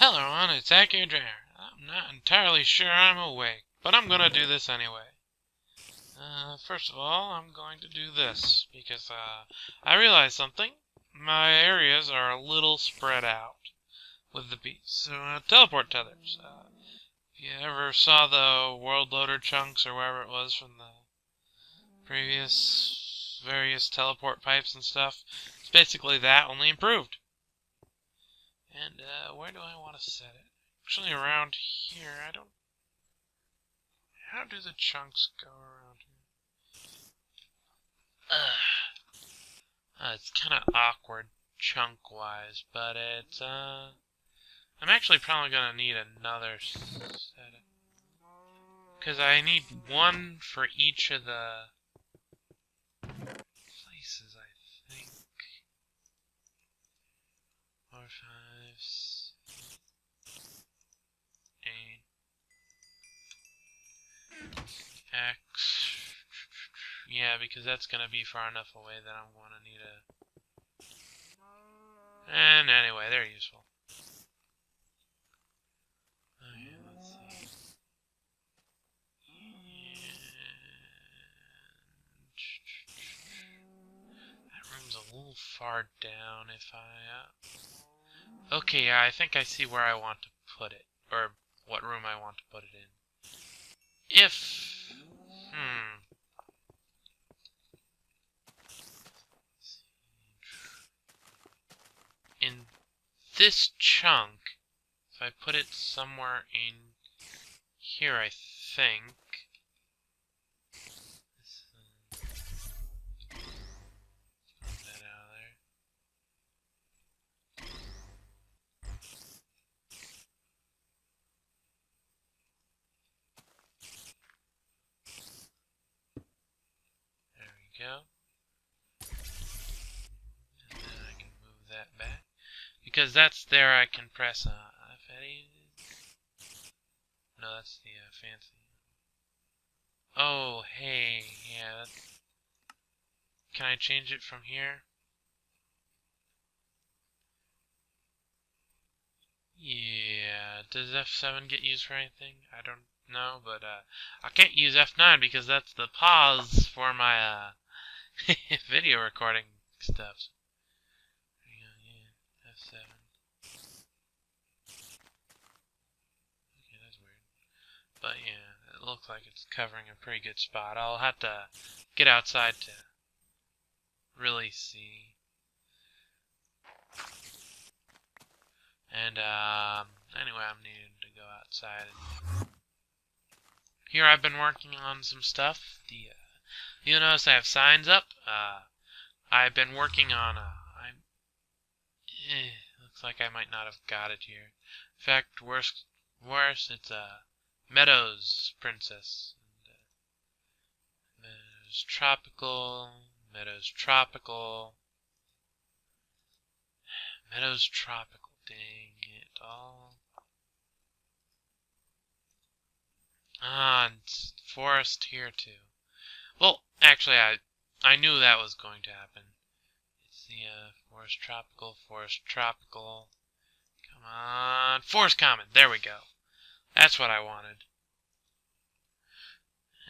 Hello, everyone, it's Akhier. I'm not entirely sure I'm awake, but I'm gonna do this anyway. First of all, I'm going to do this, because, I realized something. My areas are a little spread out with the beasts, so, teleport tethers. If you ever saw the world loader chunks, or wherever it was from the previous various teleport pipes and stuff, it's basically that, only improved. And, where do I want to set it? Actually, around here, I don't... How do the chunks go around here? It's kind of awkward chunk-wise, but it's, I'm actually probably going to need another set. Because I need one for each of the places, I think. 4, 5, 6, 8. X. Yeah, because that's going to be far enough away that I'm going to need a... And anyway, they're useful. Okay, let's see. That room's a little far down if I... Okay, yeah, I think I see where I want to put it. Or what room I want to put it in. If... In this chunk, if I put it somewhere in here, I think... Put that out there. There we go. And then I can move that back. Because that's there I can press no, that's the fancy. Oh, hey, yeah. That's... Can I change it from here? Yeah. Does F7 get used for anything? I don't know, but I can't use F9 because that's the pause for my video recording stuff. Yeah, F7. Okay, that's weird. But yeah, it looks like it's covering a pretty good spot. I'll have to get outside to really see. And anyway, I'm needing to go outside. Here I've been working on some stuff. You'll notice I have signs up. I've been working on looks like I might not have got it here. In fact, worse, it's a Meadows Princess. Meadows Tropical, Meadows Tropical, Meadows Tropical. Dang it all. And forest here too. Well, actually, I knew that was going to happen. It's the forest tropical, forest tropical. Come on, forest common. There we go. That's what I wanted.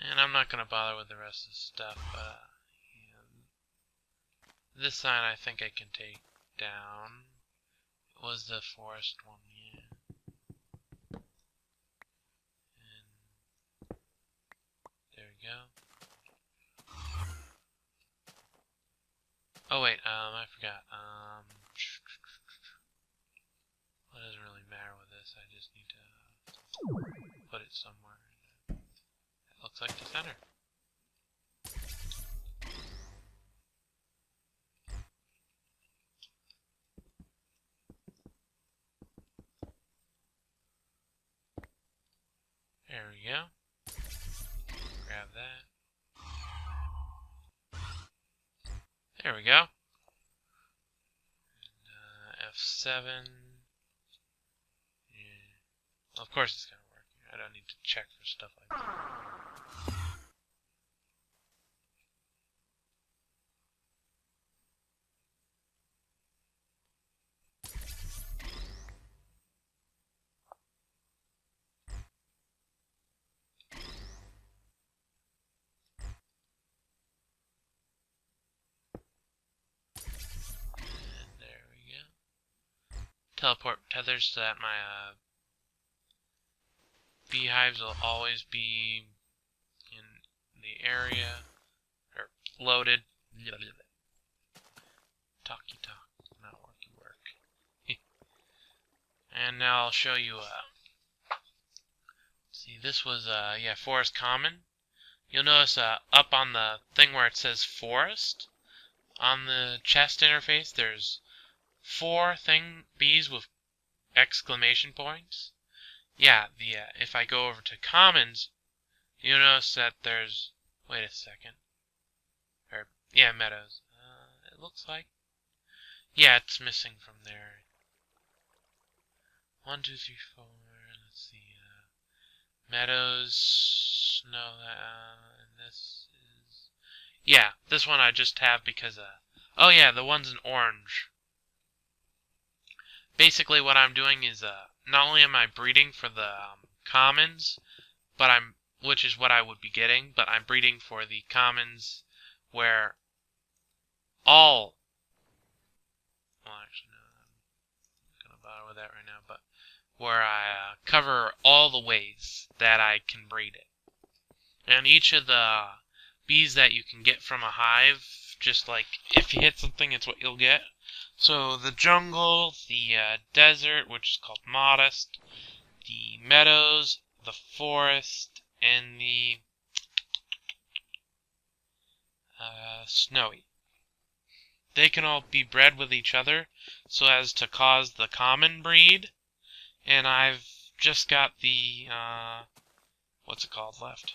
And I'm not gonna bother with the rest of the stuff, but yeah. This sign I think I can take down. It was the forest one, yeah. And there we go. Oh wait, I forgot. Well, it doesn't really matter with this. I just need to put it somewhere. It looks like the center. There we go. Grab that. There we go. And, F7. Yeah. Well, of course it's gonna work. I don't need to check for stuff like that. teleport tethers so that my beehives will always be in the area, or loaded. Talky talk, not worky work. And now I'll show you, see, this was, yeah, Forest Common. You'll notice, up on the thing where it says Forest, on the chest interface, there's 4 bees with exclamation points. Yeah, if I go over to Commons, you'll notice that there's, wait a second, or, yeah, Meadows. It looks like, yeah, it's missing from there. 1, 2, 3, 4, let's see, Meadows, no, and this is, yeah, this one I just have because, oh yeah, the one's in orange. Basically what I'm doing is, not only am I breeding for the commons, but which is what I would be getting, but I'm breeding for the commons where all, well actually no, I'm not going to bother with that right now, but where I cover all the ways that I can breed it. And each of the bees that you can get from a hive, just like if you hit something, it's what you'll get. So the jungle, the desert, which is called modest, the meadows, the forest, and the snowy. They can all be bred with each other so as to cause the common breed. And I've just got the, what's it called left?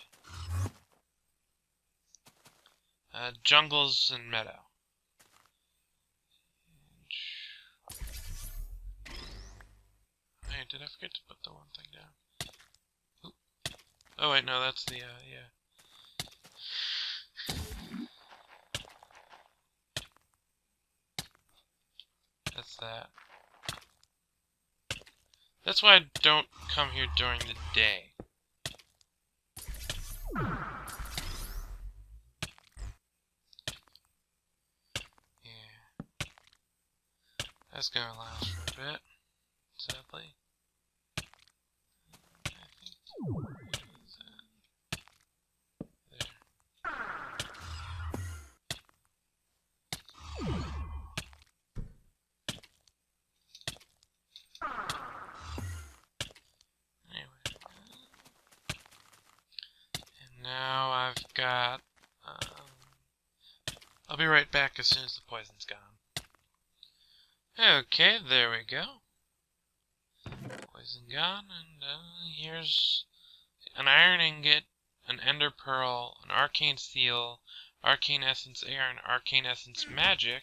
Jungles and meadow. Hey, did I forget to put the one thing down? Oop. Oh wait, no, that's the, yeah. That's that. That's why I don't come here during the day. Yeah. That's gonna last for a bit, sadly. Now I've got, I'll be right back as soon as the poison's gone. Okay, there we go. Poison gone, and here's an iron ingot, an ender pearl, an arcane steel, arcane essence air, and arcane essence magic.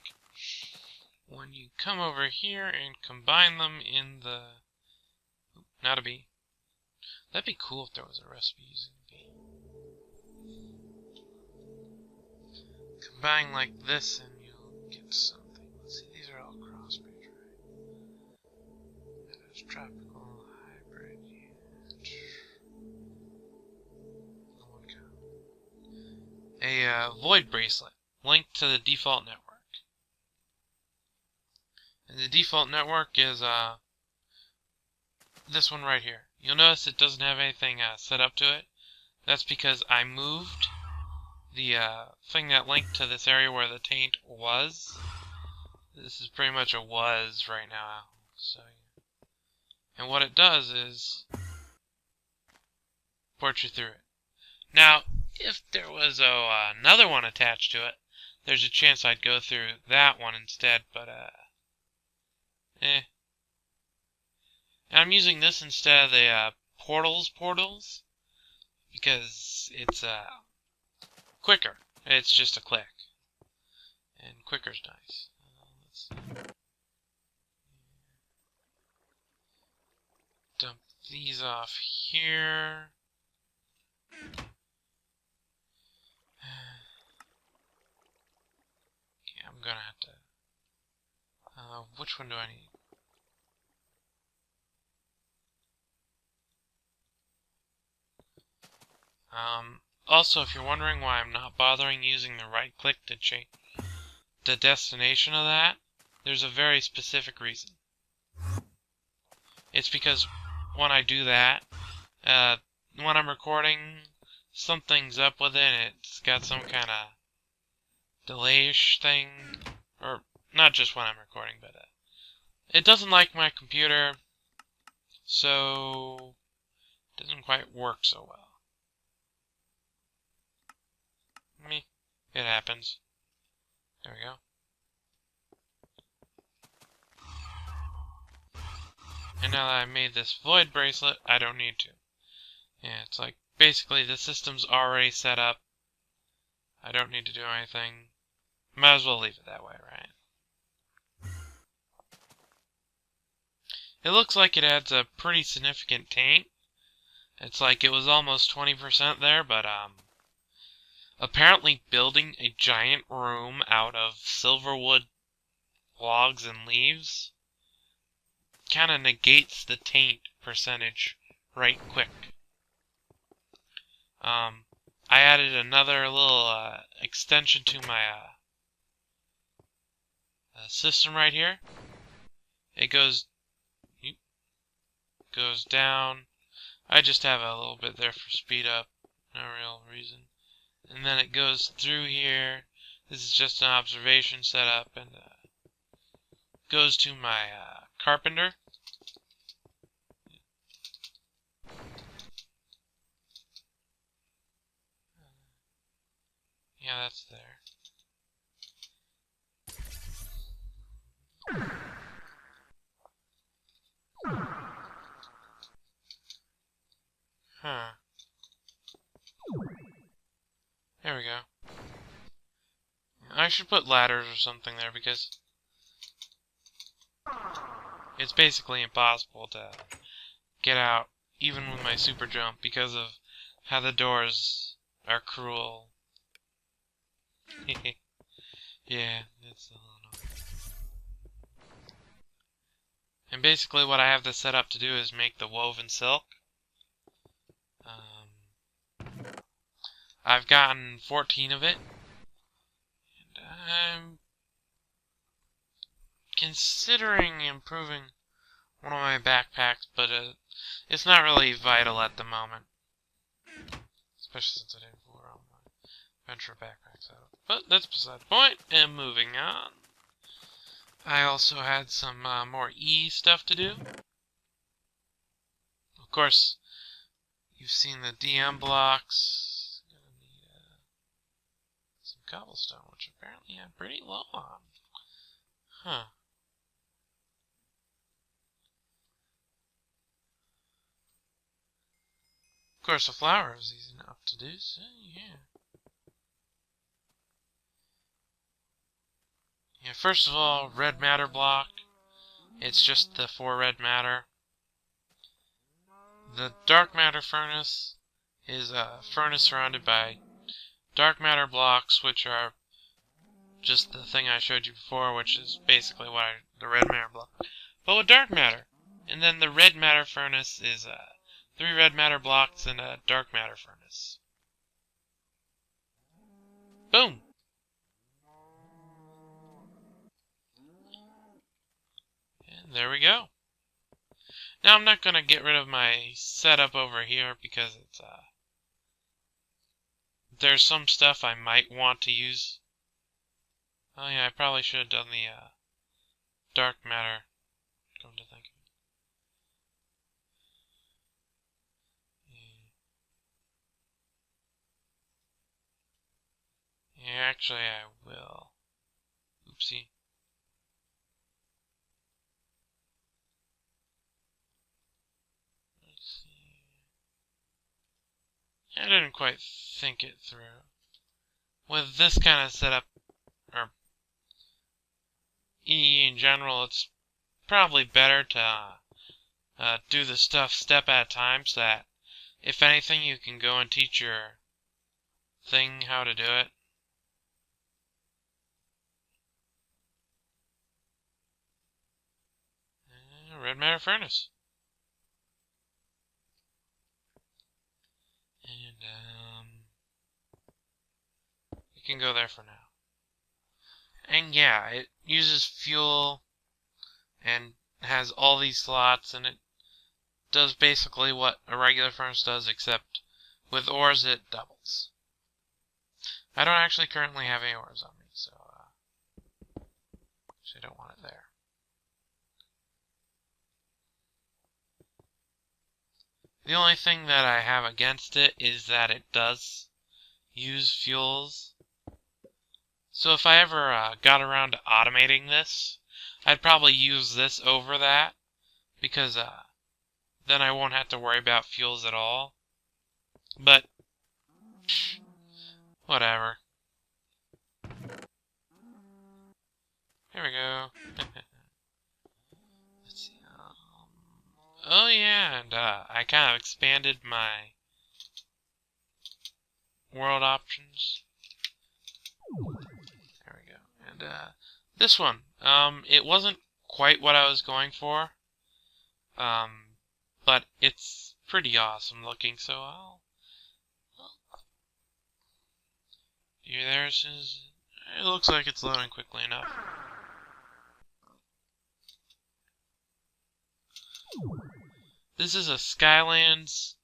When you come over here and combine them in the... Not a bee. That'd be cool if there was a recipe using a bee. Combine like this and you'll get something. Let's see, these are all crossbreeds, right? There's tropical, hybrid, yeah. A void bracelet linked to the default network. And the default network is this one right here. You'll notice it doesn't have anything set up to it. That's because I moved the thing that linked to this area where the taint was. This is pretty much a was right now. So, and what it does is port you through it. Now, if there was another one attached to it, there's a chance I'd go through that one instead, but And I'm using this instead of the portals because it's quicker. It's just a click, and quicker's nice. Let's dump these off here. Okay, I'm gonna have to. Which one do I need? Also, if you're wondering why I'm not bothering using the right click to change the destination of that, there's a very specific reason. it's because when I do that, when I'm recording, something's up with it. It's got some kind of delay-ish thing, or not just when I'm recording, but it doesn't like my computer, so it doesn't quite work so well. It happens. There we go. And now that I made this void bracelet, I don't need to. Yeah, it's like basically the system's already set up. I don't need to do anything. Might as well leave it that way, right? It looks like it adds a pretty significant taint. It's like it was almost 20% there, but apparently building a giant room out of silverwood logs and leaves kind of negates the taint percentage right quick. I added another little extension to my system right here. It goes down. I just have a little bit there for speed up, no real reason. And then it goes through here. This is just an observation setup, and goes to my carpenter. Yeah, that's there. Huh. There we go. I should put ladders or something there because it's basically impossible to get out even with my super jump because of how the doors are cruel. Yeah, that's a little annoying. And basically what I have this set up to do is make the woven silk. I've gotten 14 of it, and I'm considering improving one of my backpacks, but it's not really vital at the moment, especially since I didn't fool around with my adventure backpack setup. But that's beside the point, and moving on. I also had some more E stuff to do. Of course, you've seen the DM blocks. Some cobblestone, which apparently I'm pretty low on. Huh. Of course, a flower is easy enough to do, so yeah. Yeah, first of all, red matter block. It's just the 4 red matter. The dark matter furnace is a furnace surrounded by dark matter blocks, which are just the thing I showed you before, which is basically the red matter block, but with dark matter. And then the red matter furnace is 3 red matter blocks and a dark matter furnace. Boom! And there we go. Now I'm not gonna get rid of my setup over here because it's there's some stuff I might want to use. Oh yeah, I probably should have done the dark matter, come to think of it. Yeah, actually I will. Oopsie. Let's see. I didn't quite think it through. With this kind of setup, or E in general, it's probably better to do the stuff step at a time, so that if anything you can go and teach your thing how to do it. Red matter furnace. And it can go there for now. And yeah, it uses fuel and has all these slots, and it does basically what a regular furnace does, except with ores it doubles. I don't actually currently have any ores on me, so actually I don't want it there. The only thing that I have against it is that it does use fuels. So if I ever got around to automating this, I'd probably use this over that, because then I won't have to worry about fuels at all. But whatever. Here we go. Let's see. Oh yeah, and I kind of expanded my world options. There we go. And this one, it wasn't quite what I was going for, but it's pretty awesome looking. So you're there as soon as it looks like it's loading quickly enough. This is a Skylands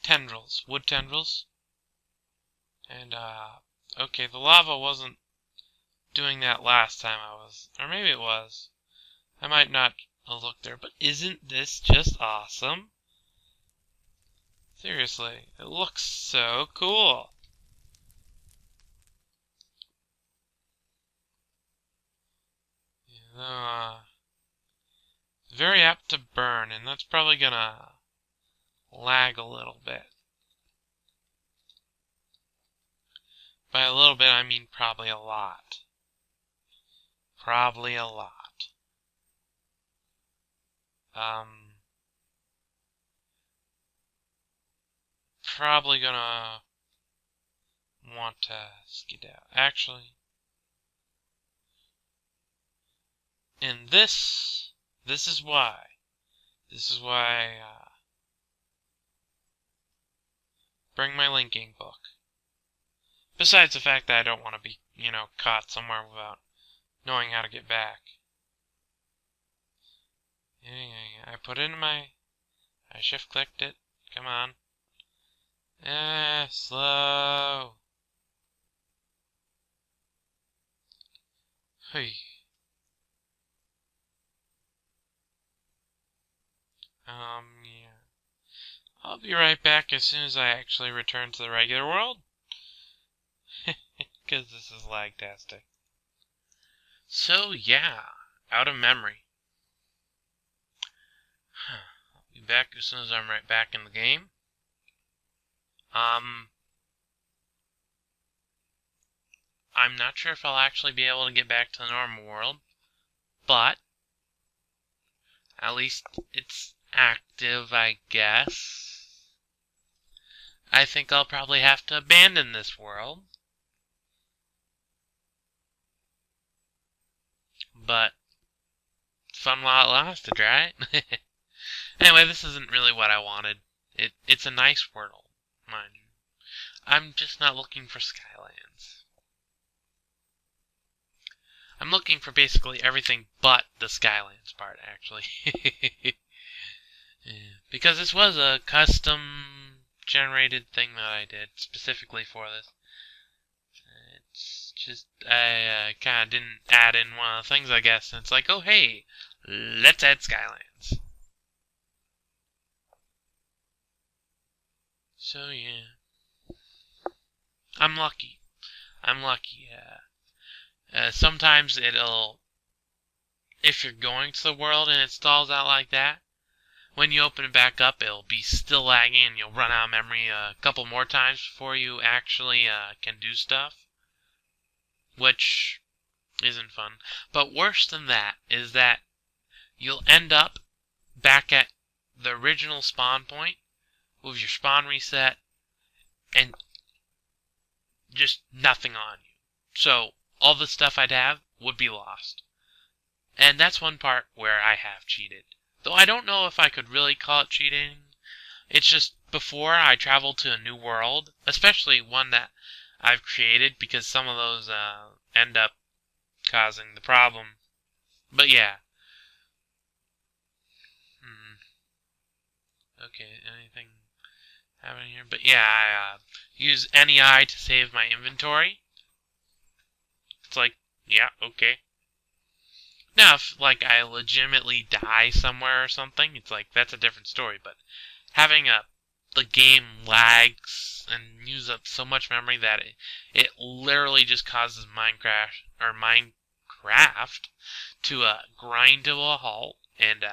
tendrils, wood tendrils. And, okay, the lava wasn't doing that last time I was, or maybe it was. I might not have looked there, but isn't this just awesome? Seriously, it looks so cool. Very apt to burn, and that's probably gonna lag a little bit. By a little bit, I mean probably a lot. Probably a lot. Probably gonna want to skedaddle. Actually, and this is why. This is why I bring my linking book. Besides the fact that I don't want to be, caught somewhere without knowing how to get back. Yeah. I put it in I shift clicked it. Come on. Slow. Hey. Yeah. I'll be right back as soon as I actually return to the regular world. Because this is lag-tastic. So, yeah. Out of memory. I'll be back as soon as I'm right back in the game. I'm not sure if I'll actually be able to get back to the normal world, but at least it's active, I guess. I think I'll probably have to abandon this world, but fun while it lasted, right? Anyway, this isn't really what I wanted. It's a nice world, mind you. I'm just not looking for Skylands. I'm looking for basically everything but the Skylands part, actually. Yeah. Because this was a custom generated thing that I did specifically for this. It's just, I kind of didn't add in one of the things, I guess. And it's like, oh hey, let's add Skylands. So yeah. I'm lucky. Sometimes if you're going to the world and it stalls out like that, when you open it back up, it'll be still lagging and you'll run out of memory a couple more times before you actually can do stuff, which isn't fun. But worse than that is that you'll end up back at the original spawn point with your spawn reset and just nothing on you. So all the stuff I'd have would be lost. And that's one part where I have cheated. Though I don't know if I could really call it cheating. It's just before I travel to a new world, especially one that I've created, because some of those end up causing the problem. But yeah. Okay, anything happening here? But yeah, I use NEI to save my inventory. It's like, yeah, okay. Now, if like I legitimately die somewhere or something, it's like that's a different story. But having the game lags and use up so much memory that it literally just causes Minecraft to grind to a halt and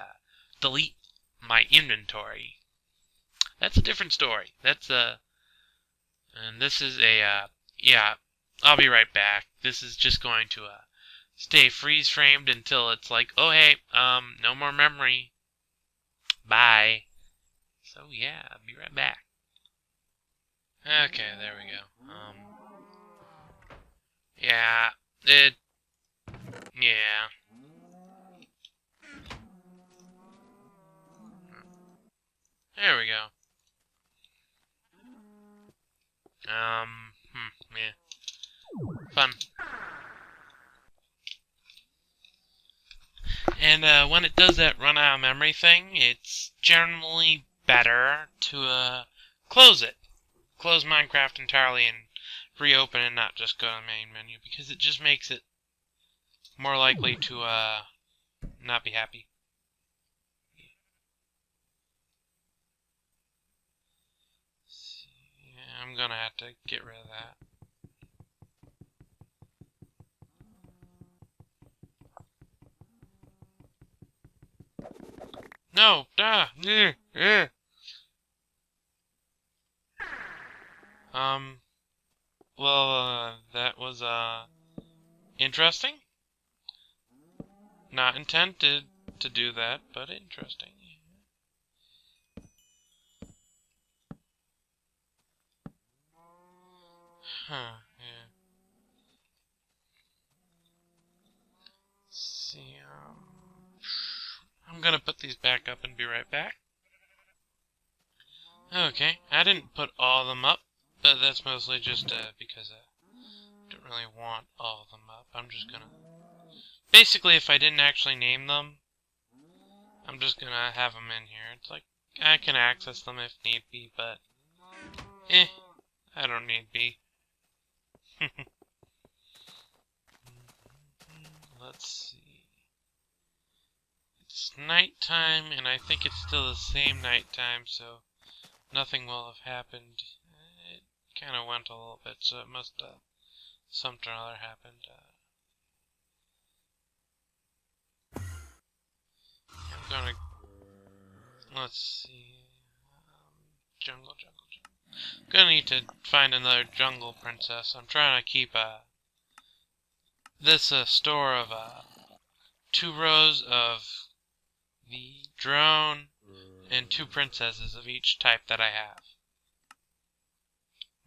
delete my inventory. That's a different story. That's and this is yeah, I'll be right back. This is just going to stay freeze framed until it's like, oh hey, no more memory. Bye. So yeah, I'll be right back. Okay, there we go. Yeah, yeah. There we go. Yeah. Fun. And when it does that run out of memory thing, it's generally better to close it. Close Minecraft entirely and reopen and not just go to the main menu, because it just makes it more likely to not be happy. Yeah, I'm gonna have to get rid of that. No! Well, that was, interesting. Not intended to do that, but interesting. Huh, yeah. Let's see, I'm gonna put these back up and be right back. Okay, I didn't put all of them up, but that's mostly just because I don't really want all of them up. I'm just gonna... Basically, if I didn't actually name them, I'm just gonna have them in here. It's like, I can access them if need be, but... I don't need be. Let's see. It's nighttime, and I think it's still the same nighttime, so nothing will have happened. It kind of went a little bit, so it must have something or other happened. I'm gonna... Let's see... jungle. Gonna need to find another jungle princess. I'm trying to keep this store of 2 rows of the drone and 2 princesses of each type that I have.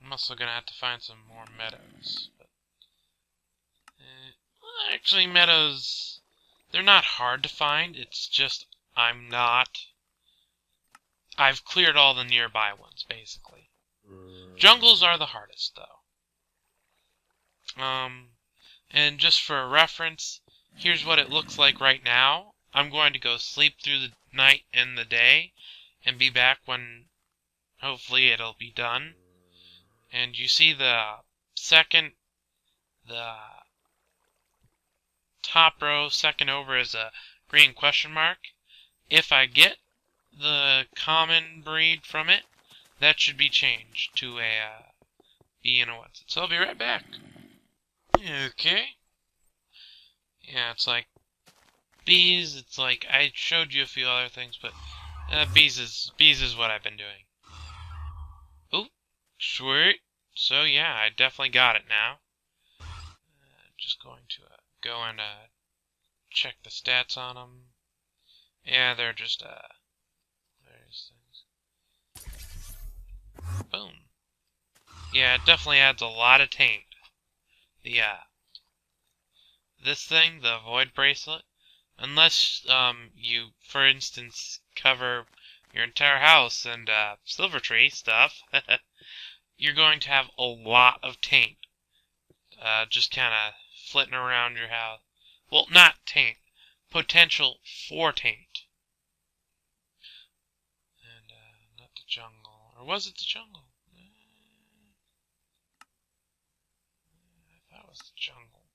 I'm also gonna have to find some more meadows. But, well, actually, meadows, they're not hard to find. It's just I've cleared all the nearby ones, basically. Jungles are the hardest, though. And just for a reference, here's what it looks like right now. I'm going to go sleep through the night and the day, and be back when, hopefully, it'll be done. And you see the top row, second over is a green question mark. If I get the common breed from it, that should be changed to a bee and a what's it. So I'll be right back. Okay. Yeah, it's like bees. It's like I showed you a few other things, but bees is what I've been doing. Oh, sweet. So yeah, I definitely got it now. Just going to go and check the stats on them. Yeah, they're just various things. Boom. Yeah, it definitely adds a lot of taint. The this thing, the void bracelet, unless you, for instance, cover your entire house and silver tree stuff, you're going to have a lot of taint. Just kind of flitting around your house. Well, not taint. Potential for taint. And jungle. Or was it the jungle? I thought it was the jungle.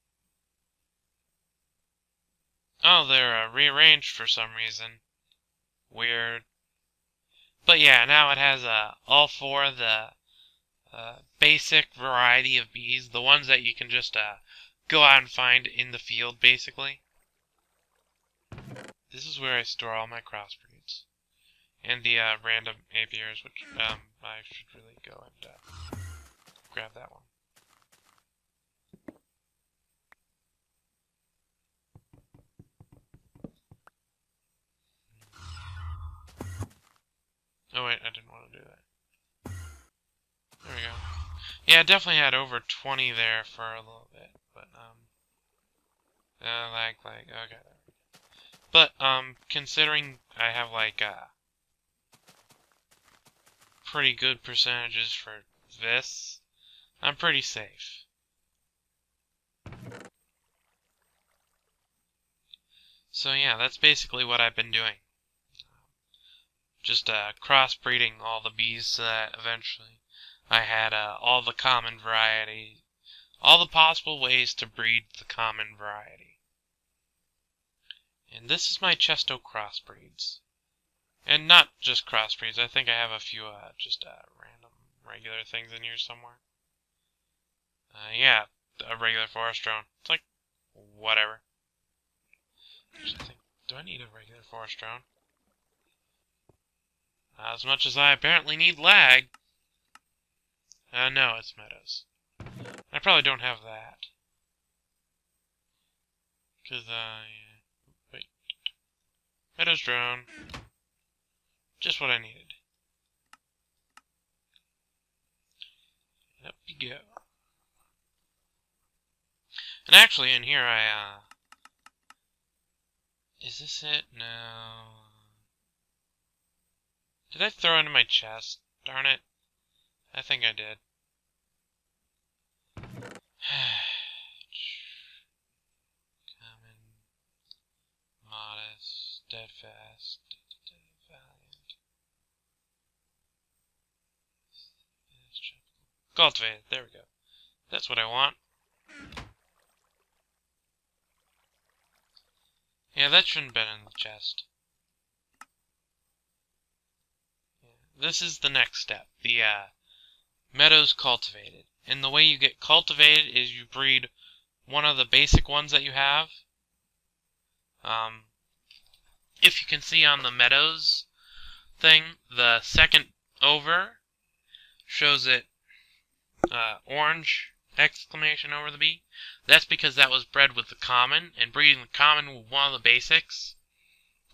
Oh, they're rearranged for some reason. Weird. But yeah, now it has all four of the basic variety of bees. The ones that you can just go out and find in the field, basically. This is where I store all my crossbreeds. And the random apiaries, which I should really go and grab that one. Oh wait, I didn't want to do that. There we go. Yeah, I definitely had over 20 there for a little bit, but okay. But considering I have like pretty good percentages for this, I'm pretty safe. So yeah, that's basically what I've been doing. Just crossbreeding all the bees so that eventually I had all the common variety, all the possible ways to breed the common variety. And this is my Chesto crossbreeds. And not just crossbreeds, I think I have a few just random regular things in here somewhere. Yeah, a regular forest drone. It's like, whatever. Actually, I think, do I need a regular forest drone? As much as I apparently need lag. No, it's meadows. I probably don't have that. Cause, yeah. Wait. Meadows drone. Just what I needed. And up you go. And actually, in here is this it? No. Did I throw it in my chest? Darn it. I think I did. Common, modest, steadfast, valiant. Cultivated, there we go. That's what I want. Yeah, that shouldn't have been in the chest. This is the next step, the meadows cultivated. And the way you get cultivated is you breed one of the basic ones that you have. If you can see on the meadows thing, the second over shows it orange exclamation over the bee. That's because that was bred with the common, and breeding the common with one of the basics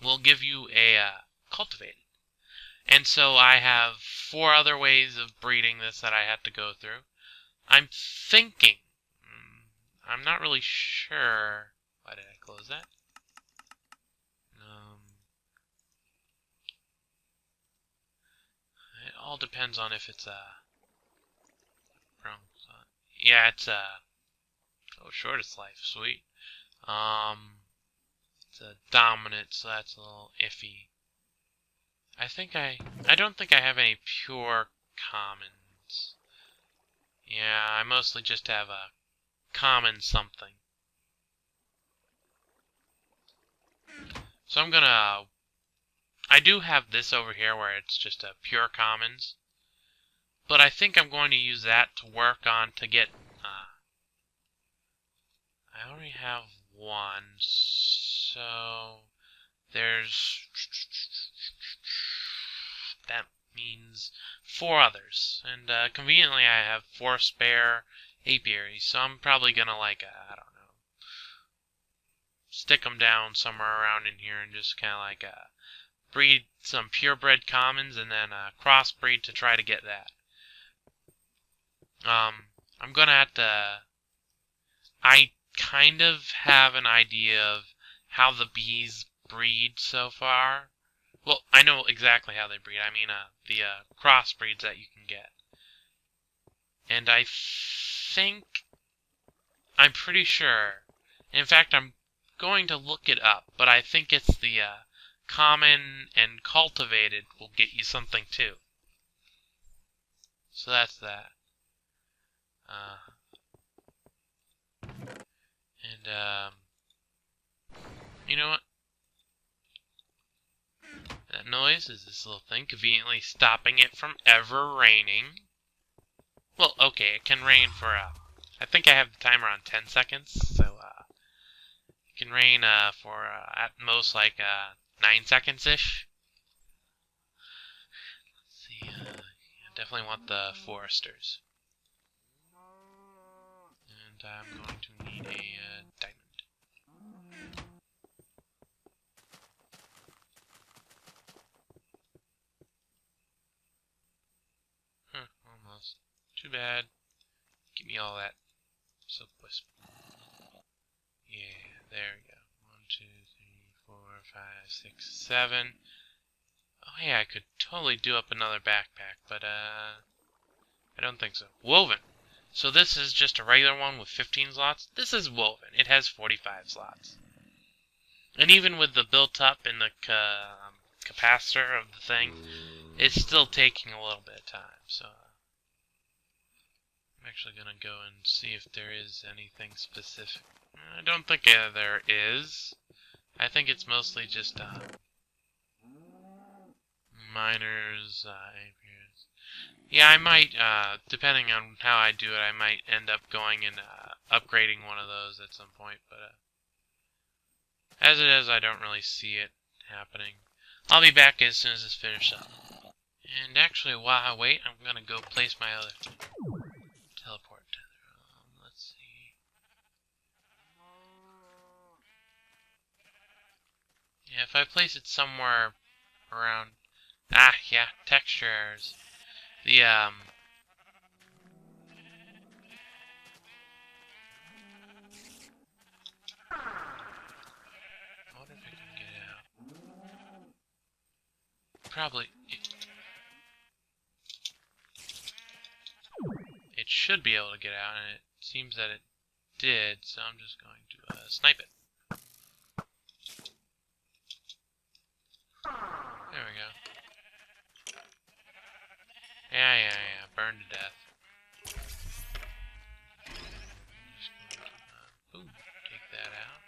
will give you a cultivated. And so I have 4 other ways of breeding this that I had to go through. I'm thinking, I'm not really sure. Why did I close that? It all depends on if it's yeah, it's shortest life, sweet. It's a dominant, so that's a little iffy. I don't think I have any pure commons. Yeah, I mostly just have a common something. So I'm gonna, I do have this over here where it's just a pure commons. But I think I'm going to use that to work on to get, I already have one, so there's, that means 4 others, and conveniently I have 4 spare apiaries, so I'm probably gonna like, I don't know, stick them down somewhere around in here and just kind of like breed some purebred commons and then crossbreed to try to get that. I'm gonna have to, I kind of have an idea of how the bees breed so far. Well, I know exactly how they breed. I mean, the crossbreeds that you can get. And I think, I'm pretty sure, in fact, I'm going to look it up, but I think it's the common and cultivated will get you something too. So that's that. You know what? That noise is this little thing conveniently stopping it from ever raining. Well, okay, it can rain for, I think I have the timer on 10 seconds, so, it can rain, for, at most, like, 9 seconds-ish. Let's see, I definitely want the foresters. And I'm going to need a, diamond. Huh, almost. Too bad. Give me all that silk wisp. Yeah, there we go. 1, 2, 3, 4, 5, 6, 7. Oh, hey, I could totally do up another backpack, but, I don't think so. Woven. So this is just a regular one with 15 slots. This is woven. It has 45 slots. And even with the built up in the capacitor of the thing, it's still taking a little bit of time. So I'm actually going to go and see if there is anything specific. I don't think there is. I think it's mostly just miners, yeah, I might, depending on how I do it, I might end up going and upgrading one of those at some point, but as it is, I don't really see it happening. I'll be back as soon as it's finished up. And actually, while I wait, I'm going to go place my other teleport tether. Let's see. Yeah, if I place it somewhere around... Ah, yeah, textures. The, I wonder if I can get it out. Probably... It should be able to get out, and it seems that it did, so I'm just going to snipe it. There we go. Yeah, burned to death. Just going to, boom, take that out.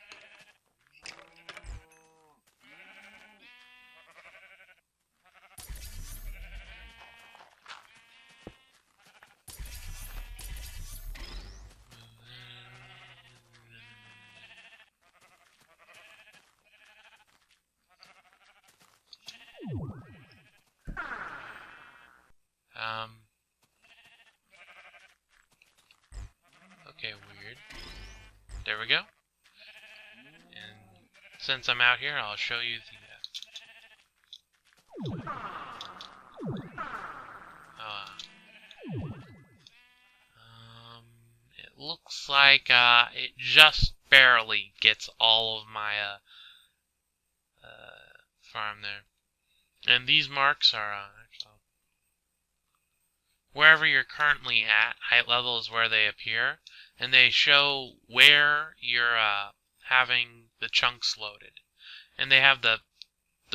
Okay, weird. There we go. And since I'm out here, I'll show you the, it looks like, it just barely gets all of my, farm there. And these marks are, wherever you're currently at, height level is where they appear, and they show where you're having the chunks loaded. And they have the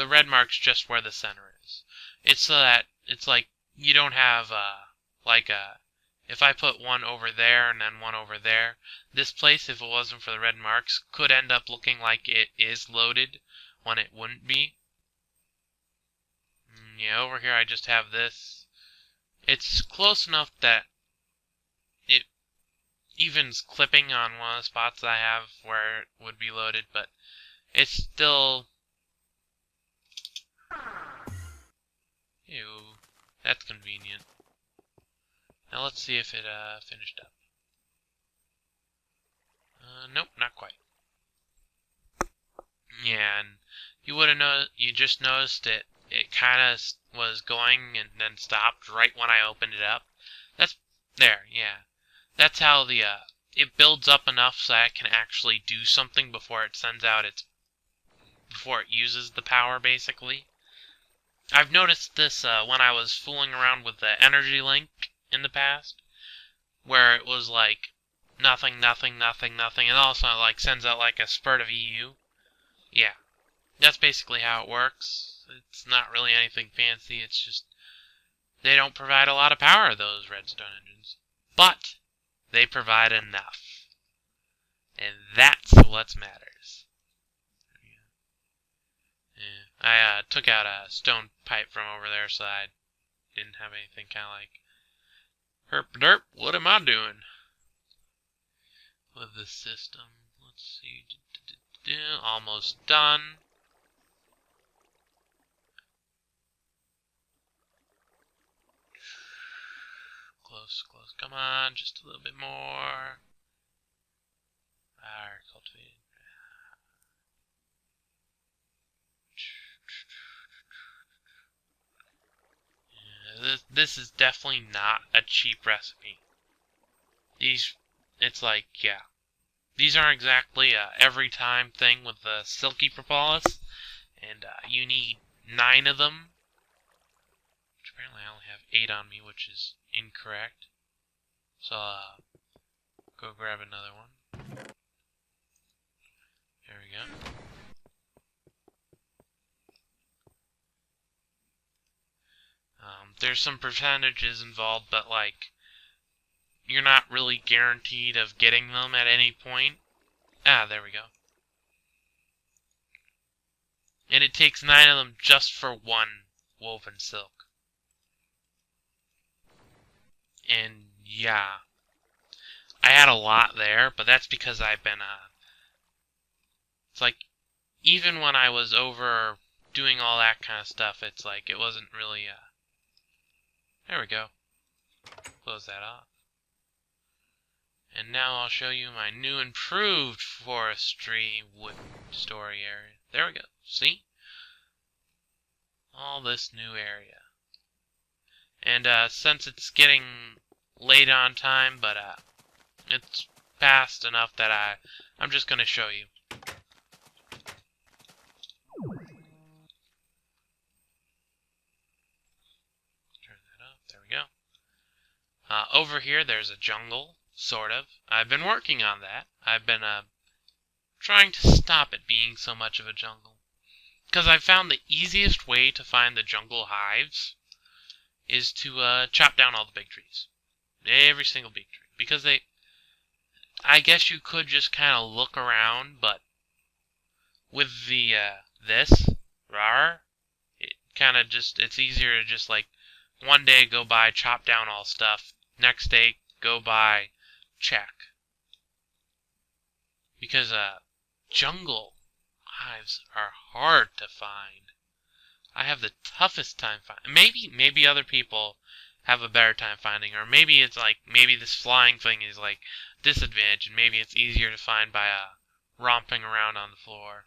red marks just where the center is. It's so that it's like you don't have if I put one over there and then one over there, this place, if it wasn't for the red marks, could end up looking like it is loaded when it wouldn't be. Yeah, over here I just have this. It's close enough that it evens clipping on one of the spots I have where it would be loaded, but it's still... Ew, that's convenient. Now let's see if it finished up. Nope, not quite. Yeah, and you would have you just noticed it kind of was going and then stopped right when I opened it up. That's there, yeah. That's how the it builds up enough so that it can actually do something before it sends out before it uses the power, basically. I've noticed this when I was fooling around with the energy link in the past, where it was like nothing, nothing, nothing, nothing, and all of a sudden it like sends out like a spurt of EU. Yeah, that's basically how it works. It's not really anything fancy. It's just They don't provide a lot of power, those redstone engines, but they provide enough. And that's what matters. Yeah. I took out a stone pipe from over there, so I didn't have anything kind of like, herp derp, what am I doing with this system? Let's see. Almost done. Close, close. Come on, just a little bit more. Cultivated. Yeah, this is definitely not a cheap recipe. It's like, yeah. These aren't exactly a every time thing with the silky propolis, and you need 9 of them. Which apparently I only have 8 on me, which is incorrect. So go grab another one. There we go. There's some percentages involved, but like, you're not really guaranteed of getting them at any point. Ah, there we go. And it takes 9 of them just for 1 woven silk. And yeah, I had a lot there, but that's because I've been, it's like, even when I was over doing all that kind of stuff, it's like, it wasn't really, there we go. Close that off. And now I'll show you my new improved forestry wood story area. There we go. See? All this new area. And since it's getting late on time, but it's past enough that I'm just going to show you. Turn that off. There we go. Over here, there's a jungle, sort of. I've been working on that. I've been trying to stop it being so much of a jungle. Because I found the easiest way to find the jungle hives is to chop down all the big trees. Every single big tree. Because I guess you could just kind of look around, but with the, this, rawr, it kind of just, it's easier to just like, one day go by, chop down all stuff, next day go by, check. Because, jungle hives are hard to find. I have the toughest time finding. Maybe other people have a better time finding, or maybe it's like, maybe this flying thing is like disadvantage, and maybe it's easier to find by romping around on the floor.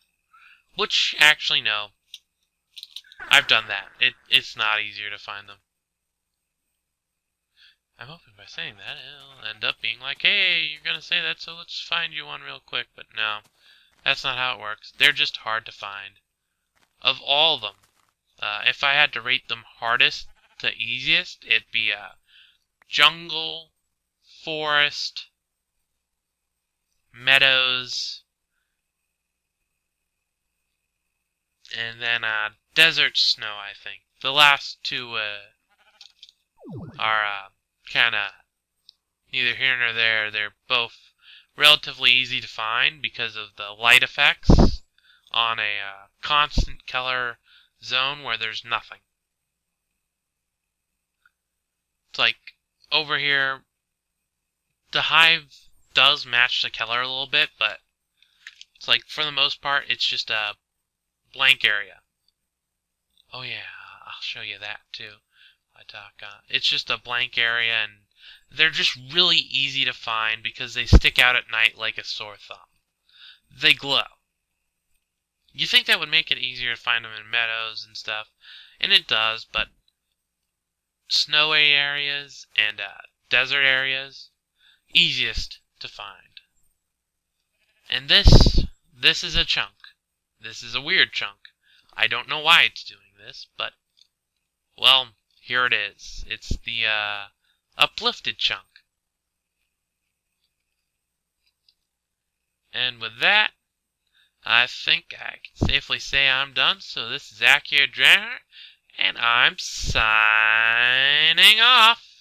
Which, actually, no. I've done that. It's not easier to find them. I'm hoping by saying that, it'll end up being like, hey, you're gonna say that, so let's find you one real quick. But no, that's not how it works. They're just hard to find. Of all of them, if I had to rate them hardest to easiest, it'd be jungle, forest, meadows, and then desert snow, I think. The last 2 are kind of neither here nor there. They're both relatively easy to find because of the light effects on a constant color zone where there's nothing. It's like over here, the hive does match the color a little bit, but it's like for the most part, it's just a blank area. Oh yeah, I'll show you that too. It's just a blank area, and they're just really easy to find because they stick out at night like a sore thumb. They glow. You think that would make it easier to find them in meadows and stuff, and it does, but snowy areas and desert areas, easiest to find. And this is a chunk. This is a weird chunk. I don't know why it's doing this, but, well, here it is. It's the uplifted chunk. And with that, I think I can safely say I'm done. So this is Akhier, Dragonheart, And I'm signing off.